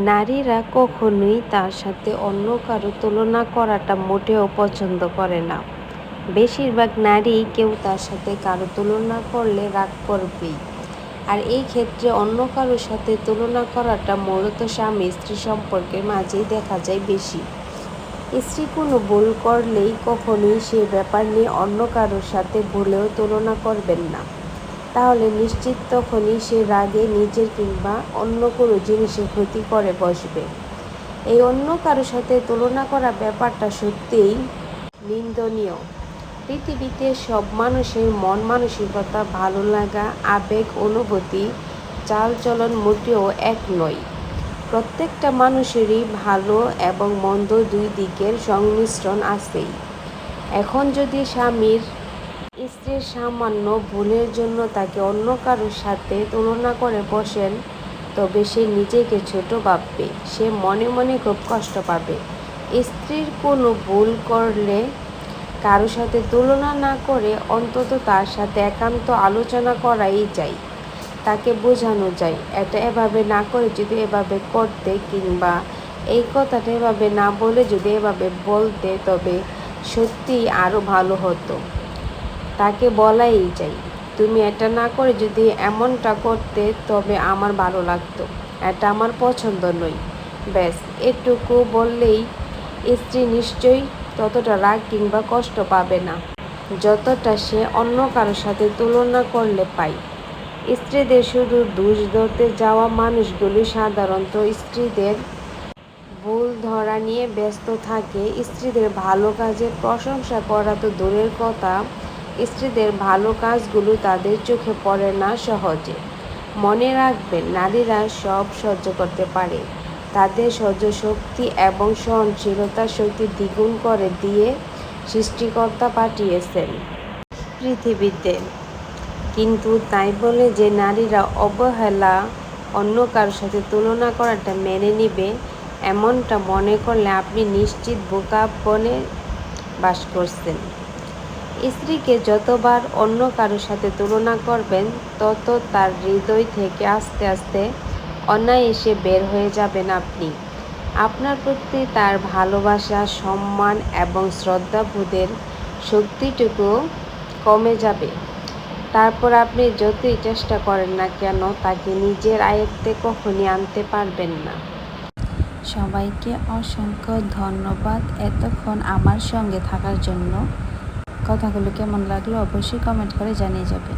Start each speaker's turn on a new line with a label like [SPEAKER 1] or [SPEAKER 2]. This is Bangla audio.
[SPEAKER 1] নারীরা কখনোই তার সাথে অন্য কারো তুলনা করাটা মোটেও পছন্দ করে না। বেশিরভাগ নারী কেউ তার সাথে কারো তুলনা করলে রাগ করবেই। আর এই ক্ষেত্রে অন্য কারোর সাথে তুলনা করাটা মূলত স্বামী স্ত্রী সম্পর্কের মাঝেই দেখা যায় বেশি। স্ত্রী কোনো ভুল করলেই কখনোই সে ব্যাপার নিয়ে অন্য কারোর সাথে ভুলেও তুলনা করবেন না। তাহলে নিশ্চিত তখনই সে রাগে নিজের কিংবা অন্য কোনো জিনিসের ক্ষতি করে বসবে। এই অন্য কারোর সাথে তুলনা করা ব্যাপারটা সত্যিই নিন্দনীয়। পৃথিবীতে সব মানুষের মন মানসিকতা, ভালো লাগা, আবেগ, অনুভূতি, চালচলন মোটেও এক নয়। প্রত্যেকটা মানুষেরই ভালো এবং মন্দ দুই দিকের সংমিশ্রণ আছেই। এখন যদি স্বামীর স্ত্রীর সামান্য ভুলের জন্য তাকে অন্য কারোর সাথে তুলনা করে বসেন, তবে সে নিজেকে ছোট ভাববে, সে মনে মনে খুব কষ্ট পাবে। স্ত্রীর কোনো ভুল করলে কারোর সাথে তুলনা না করে অন্তত তার সাথে একান্ত আলোচনা করাই যায়। তাকে বোঝানো যায়, এটা এভাবে না করে যদি এভাবে করতে, কিংবা এই কথাটা এভাবে না বলে যদি এভাবে বলতে, তবে সত্যিই আরও ভালো হতো। তাকে বলাই যায়, তুমি এটা না করে যদি এমনটা করতে তবে আমার ভালো লাগতো, এটা আমার পছন্দ নয়। ব্যাস এটুকু বললেই স্ত্রী নিশ্চয়ই ততটা রাগ কিংবা কষ্ট পাবে না, যতটা সে অন্য কারোর সাথে তুলনা করলে পায়। স্ত্রীদের শুধু দোষ ধরতে যাওয়া মানুষগুলি সাধারণত স্ত্রীদের ভুল ধরা নিয়ে ব্যস্ত থাকে। স্ত্রীদের ভালো কাজের প্রশংসা করা তো দূরের কথা, স্ত্রীদের ভালো কাজগুলো তাদের চোখে পড়ে না সহজে। মনে রাখবেন, নারীরা সব সহ্য করতে পারে। তাদের সহ্য শক্তি এবং সহনশীলতার শক্তি দ্বিগুণ করে দিয়ে সৃষ্টিকর্তা পাঠিয়েছেন পৃথিবীতে। কিন্তু তাই বলে যে নারীরা অবহেলা, অন্য কারোর সাথে তুলনা করাটা মেনে নিবে, এমনটা মনে করলে আপনি নিশ্চিত বোকা বনে বাস করছেন। স্ত্রীকে যতবার অন্য কারোর সাথে তুলনা করবেন, তত তার হৃদয় থেকে আস্তে আস্তে অনায়াসে বের হয়ে যাবেন আপনি। আপনার প্রতি তার ভালোবাসা, সম্মান এবং শ্রদ্ধাবোধের শক্তিটুকু কমে যাবে। তারপর আপনি যতই চেষ্টা করেন না কেন, তাকে নিজের আয়ত্তে কখনই আনতে পারবেন না।
[SPEAKER 2] সবাইকে অসংখ্য ধন্যবাদ এতক্ষণ আমার সঙ্গে থাকার জন্য। কথাগুলো কেমন লাগলো অবশ্যই কমেন্ট করে জানিয়ে যাবেন।